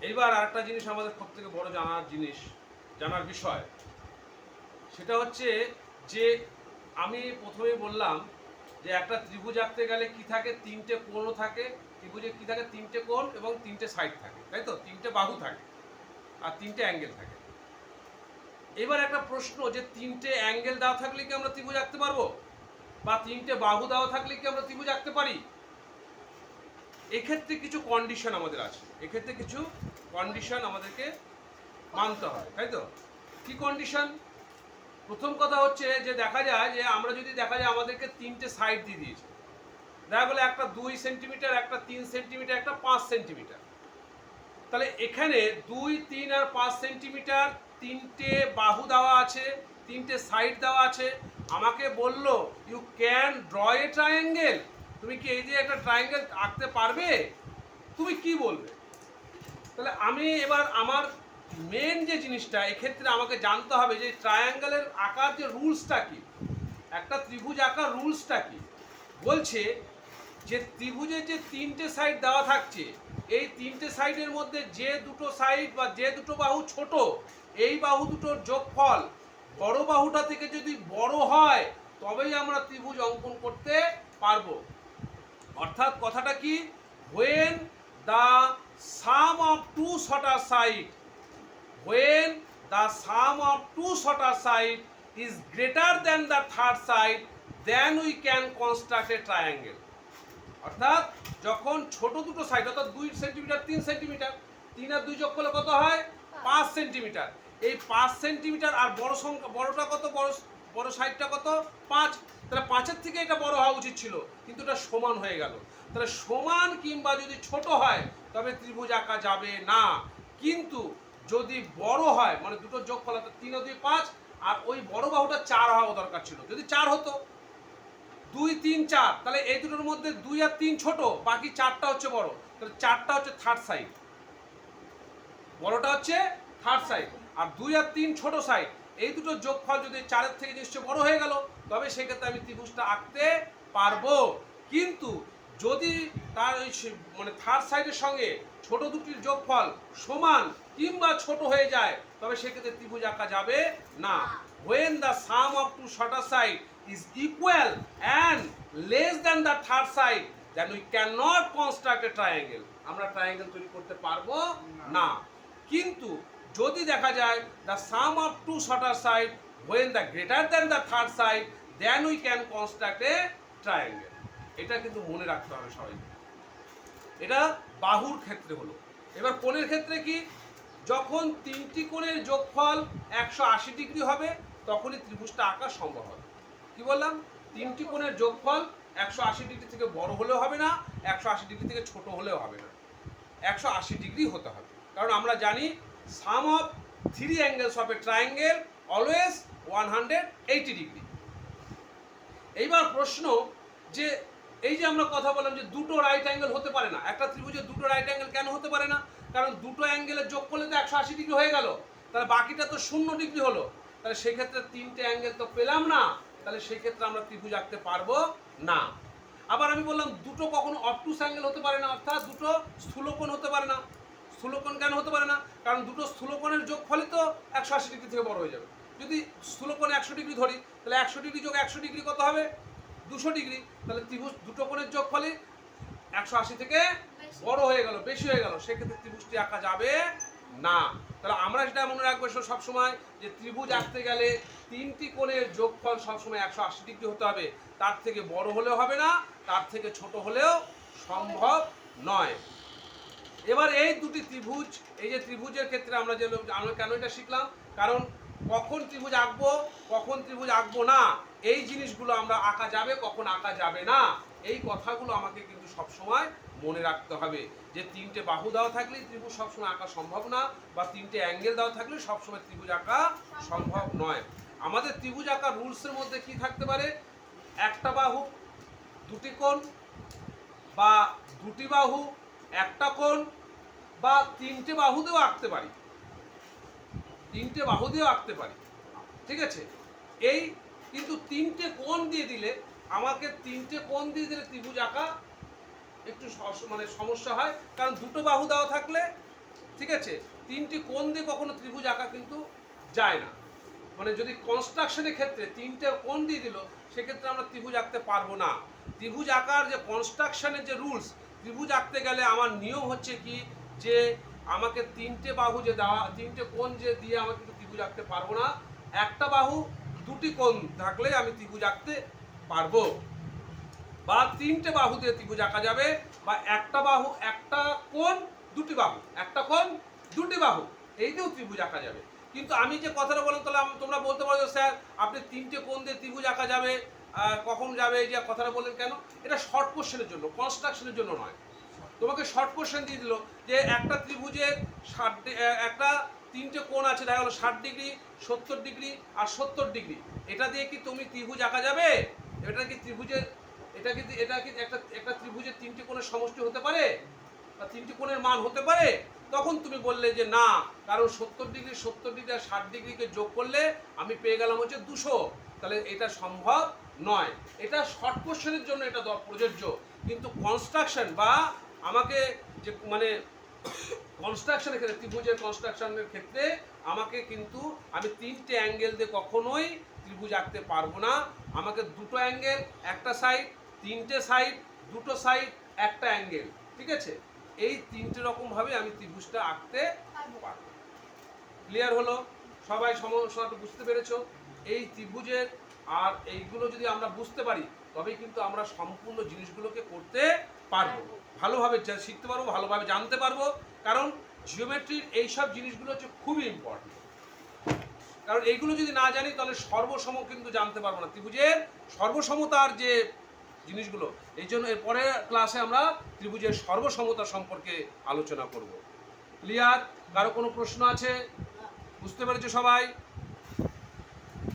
এইবার আরেকটা জিনিস আমাদের সব থেকে বড় জানার বিষয়, সেটা হচ্ছে যে আমি প্রথমেই বললাম যে একটা ত্রিভুজ আঁকতে গেলে কি থাকে, তিনটে কোণও থাকে। ত্রিভুজে কি থাকে, তিনটে কোণ এবং তিনটে সাইড থাকে, তাই তো, তিনটে বাহু থাকে আর তিনটে অ্যাঙ্গেল থাকে। এবার একটা প্রশ্ন, যে তিনটে অ্যাঙ্গেল দেওয়া থাকলে কি আমরা ত্রিভুজ আঁকতে পারবো, বা তিনটে বাহু দেওয়া থাকলে কি আমরা ত্রিভুজ আঁকতে পারি? এক্ষেত্রে কিছু কন্ডিশন আমাদের আছে, এক্ষেত্রে কিছু কন্ডিশন আমাদেরকে মানতে হয়, তাই তো। কি কন্ডিশন? প্রথম কথা হচ্ছে যে দেখা যায় যে আমরা যদি দেখা যায় আমাদেরকে তিনটে সাইড দিয়ে দিয়েছে, দেখা গেলো একটা 2 সেন্টিমিটার, একটা 3 সেন্টিমিটার, একটা 5 সেন্টিমিটার। তাহলে এখানে 2, 3 আর 5 সেন্টিমিটার তিনটে বাহু দেওয়া আছে, তিনটে সাইড দেওয়া আছে। আমাকে বলল you can draw a triangle, তুমি কি এই যে একটা ট্রায়াঙ্গেল আঁকতে পারবে? তুমি কি বলবে? তাহলে আমি এবার আমার মেন যে জিনিসটা এক্ষেত্রে আমাকে জানতে হবে যে ট্রায়াঙ্গেলের আঁকার যে রুলসটা কি, একটা ত্রিভুজ আঁকার রুলসটা কি। বলছে যে ত্রিভুজের যে তিনটে সাইড দেওয়া থাকছে, এই তিনটে সাইডের মধ্যে যে দুটো সাইড বা যে দুটো বাহু ছোট, এই বাহু দুটোর যোগফল বড় বাহুটা থেকে যদি বড় হয় তবেই আমরা ত্রিভুজ অঙ্কন করতে পারবো। অর্থাৎ কথাটা কি, when the sum of two shorter side when the sum of two shorter side is greater than the third side, then we can construct a triangle. অর্থাৎ যখন ছোট দুটো সাইড, অর্থাৎ 2 সেন্টিমিটার 3 সেন্টিমিটার, 3 আর 2 যোগ করলে কত হয়? 5 সেন্টিমিটার। এই 5 সেন্টিমিটার আর বড় সংখ্যা, বড়টা কত, বড় সাইডটা কত? 5। তাহলে 5-এর থেকে এটা বড় হওয়া উচিত ছিল, কিন্তু এটা সমান হয়ে গেল। তাহলে সমান কিংবা যদি ছোট হয় তবে ত্রিভুজ আঁকা যাবে না। কিন্তু যদি বড় হয়, মানে দুটো যোগফল অর্থাৎ 3 ও 2 5, আর ওই বড় বাহুটা 4 হওয়া দরকার ছিল, যদি 4 হতো, 2, 3, 4, তাহলে এই দুটোর মধ্যে 2 আর 3 ছোট, বাকি 4টা হচ্ছে বড়, তাহলে 4টা হচ্ছে থার্ড সাইড, বড়টা হচ্ছে থার্ড সাইড, আর 2 আর 3 ছোট সাইড, এই দুটো যোগফল যদি 4-এর থেকে নিশ্চয় বড় হয়ে গেল, তবে সেক্ষেত্রে আমি ত্রিভুজটা আঁকতে পারবো। কিন্তু যদি তার ওই মানে থার্ড সাইডের সঙ্গে ছোট দুটির যোগফল সমান কিংবা ছোট হয়ে যায়, তবে সেক্ষেত্রে ত্রিভুজ আঁকা যাবে না। when the sum of two shorter side is equal and less than the third side, then we cannot construct a triangle, আমরা ট্রায়াঙ্গেল তৈরি করতে পারবো না। কিন্তু যদি দেখা যায় the sum of two shorter side when the greater than the third side, then we can construct a triangle. এটা কিন্তু মনে রাখতে হবে সবাই। এটা বাহুর ক্ষেত্রে হলো। এবার কোণের ক্ষেত্রে কি, যখন তিনটি কোণের যোগফল 180 ডিগ্রি হবে তখনই ত্রিভুজটা আঁকা সম্ভব হবে। কি বললাম? তিনটি কোণের যোগফল 180 ডিগ্রি থেকে বড় হলেও হবে না, 180 ডিগ্রি থেকে ছোট হলেও হবে না, 180 ডিগ্রি হতে হবে। কারণ আমরা জানি sum of three angles of a triangle always 180 degree. এইবার প্রশ্ন, যে এই যে আমরা কথা বললাম যে দুটো রাইট অ্যাঙ্গেল হতে পারে না, একটা ত্রিভুজের দুটো রাইট অ্যাঙ্গেল কেন হতে পারে না? কারণ দুটো অ্যাঙ্গেলের যোগ করলে তো 180 ডিগ্রি হয়ে গেল, তাহলে বাকিটা তো 0 ডিগ্রি হলো। তাহলে সেক্ষেত্রে তিনটে অ্যাঙ্গেল তো পেলাম না, তাহলে সেক্ষেত্রে আমরা ত্রিভুজ আঁকতে পারবো না। আবার আমি বললাম দুটো কখনো অবটুস অ্যাঙ্গেল হতে পারে না, অর্থাৎ দুটো স্থূলকোণ হতে পারে না। স্থূলকোণ কেন হতে পারে না? কারণ দুটো স্থূলকোণের যোগফলই তো 180 ডিগ্রি থেকে বড় হয়ে যাবে। যদি স্থূলকোণ 100 ডিগ্রি ধরি, তাহলে 100 ডিগ্রি যোগ 100 ডিগ্রি কত হবে? 200 ডিগ্রি। তাহলে ত্রিভুজ দুটো কোণের যোগফলই 180 থেকে বড় হয়ে গেল, বেশি হয়ে গেল, সেক্ষেত্রে ত্রিভুজটি আঁকা যাবে না। তাহলে আমরা যেটা মনে রাখবো সবসময়, যে ত্রিভুজ আঁকতে গেলে তিনটি কোণের যোগফল সবসময় 180 ডিগ্রি হতে হবে, তার থেকে বড় হলেও হবে না, তার থেকে ছোট হলেও সম্ভব নয়। এবার এই দুটি ত্রিভুজ, এই যে ত্রিভুজের ক্ষেত্রে আমরা কেন এটা শিখলাম, কারণ কখন ত্রিভুজ আঁকবো, কখন ত্রিভুজ আঁকবো না, এই জিনিসগুলো আমরা আঁকা যাবে, কখন আঁকা যাবে না, এই কথাগুলো আমাকে কিন্তু সবসময় মনে রাখতে হবে। যে তিনটে বাহু দেওয়া থাকলে ত্রিভুজ সবসময় আঁকা সম্ভব না, বা তিনটে অ্যাঙ্গেল দেওয়া থাকলে সবসময় ত্রিভুজ আঁকা সম্ভব নয়। আমাদের ত্রিভুজ আঁকার রুলসের মধ্যে কি থাকতে পারে? একটা বাহু, দুটি কোণ, বা দুটি বাহু, একটা কোণ, বা তিনটে বাহু দিয়েও আঁকতে পারি, তিনটে বাহু দিয়েও আঁকতে পারি, ঠিক আছে। এই কিন্তু তিনটে কোণ দিয়ে দিলে, আমাকে তিনটে কোণ দিয়ে দিলে ত্রিভুজ আঁকা একটু মানে সমস্যা হয়, কারণ দুটো বাহু দেওয়া থাকলে ঠিক আছে, তিনটি কোণ দিয়ে কখনো ত্রিভুজ আঁকা কিন্তু যায় না। মানে যদি কনস্ট্রাকশনের ক্ষেত্রে তিনটে কোণ দিয়ে দিল, সেক্ষেত্রে আমরা ত্রিভুজ আঁকতে পারবো না। ত্রিভুজ আঁকার যে কনস্ট্রাকশনের যে রুলস, ত্রিভুজ আঁকতে গেলে আমার নিয়ম হচ্ছে কি, যে আমাকে তিনটে বাহু যে দেওয়া, তিনটে কোণ যে দিয়ে আমাকে কিন্তু ত্রিভুজ আঁকতে পারবো না। একটা বাহু দুটি কোণ থাকলে আমি ত্রিভুজ আঁকতে পারবো, বা তিনটে বাহু দিয়ে ত্রিভুজ আঁকা যাবে, বা একটা বাহু একটা কোণ দুটি বাহু, একটা কোণ দুটি বাহু, এই দিয়েও ত্রিভুজ আঁকা যাবে। কিন্তু আমি যে কথাটা বললাম, তাহলে তোমরা বলতে পারো স্যার আপনি তিনটে কোণ দিয়ে ত্রিভুজ আঁকা যাবে, কখন যাবে, এই যে কথাটা বললেন কেন? এটা শর্ট কোশ্চেনের জন্য, কনস্ট্রাকশনের জন্য নয়। তোমাকে শর্ট কোশ্চেন দিয়ে দিল যে একটা ত্রিভুজের একটা তিনটে কোণ আছে, দেখা গেলো 60 ডিগ্রি, 70 ডিগ্রি আর 70 ডিগ্রি, এটা দিয়ে কি তুমি ত্রিভুজ আঁকা যাবে? এটা কি ত্রিভুজের, এটা কি একটা ত্রিভুজের তিনটে কোণের সমষ্টি হতে পারে, বা তিনটে কোণের মান হতে পারে? তখন তুমি বললে যে না, কারণ 70 ডিগ্রি আর 60 ডিগ্রিকে যোগ করলে আমি পেয়ে গেলাম হচ্ছে 200, তাহলে এটা সম্ভব নয়। এটা শর্ট কোশ্চেনের জন্য এটা প্রযোজ্য, কিন্তু কনস্ট্রাকশন বা আমাকে যে মানে কনস্ট্রাকশনের ক্ষেত্রে, ত্রিভুজের কনস্ট্রাকশনের ক্ষেত্রে আমাকে কিন্তু, আমি তিনটে অ্যাঙ্গেল দিয়ে কখনোই ত্রিভুজ আঁকতে পারবো না। আমাকে দুটো অ্যাঙ্গেল, একটা সাইড, তিনটে সাইড, দুটো সাইড, একটা অ্যাঙ্গেল, ঠিক আছে, এই তিনটে রকমভাবে আমি ত্রিভুজটা আঁকতে পারবো। ক্লিয়ার হলো? সবাই সমস্যাটা বুঝতে পেরেছো? এই ত্রিভুজের আর এইগুলো যদি আমরা বুঝতে পারি, তবেই কিন্তু আমরা সম্পূর্ণ জিনিসগুলোকে করতে পারবো, ভালোভাবে শিখতে পারবো, ভালোভাবে জানতে পারবো। কারণ জিওমেট্রির এইসব জিনিসগুলো হচ্ছে খুবই ইম্পর্টেন্ট। কারণ এইগুলো যদি না জানি, তাহলে সর্বসম কিন্তু জানতে পারবো না, ত্রিভুজের সর্বসমতার যে জিনিসগুলো। এই জন্য এর পরের ক্লাসে আমরা ত্রিভুজের সর্বসমতা সম্পর্কে আলোচনা করব। ক্লিয়ার? কারো কোনো প্রশ্ন আছে? বুঝতে পেরেছো সবাই?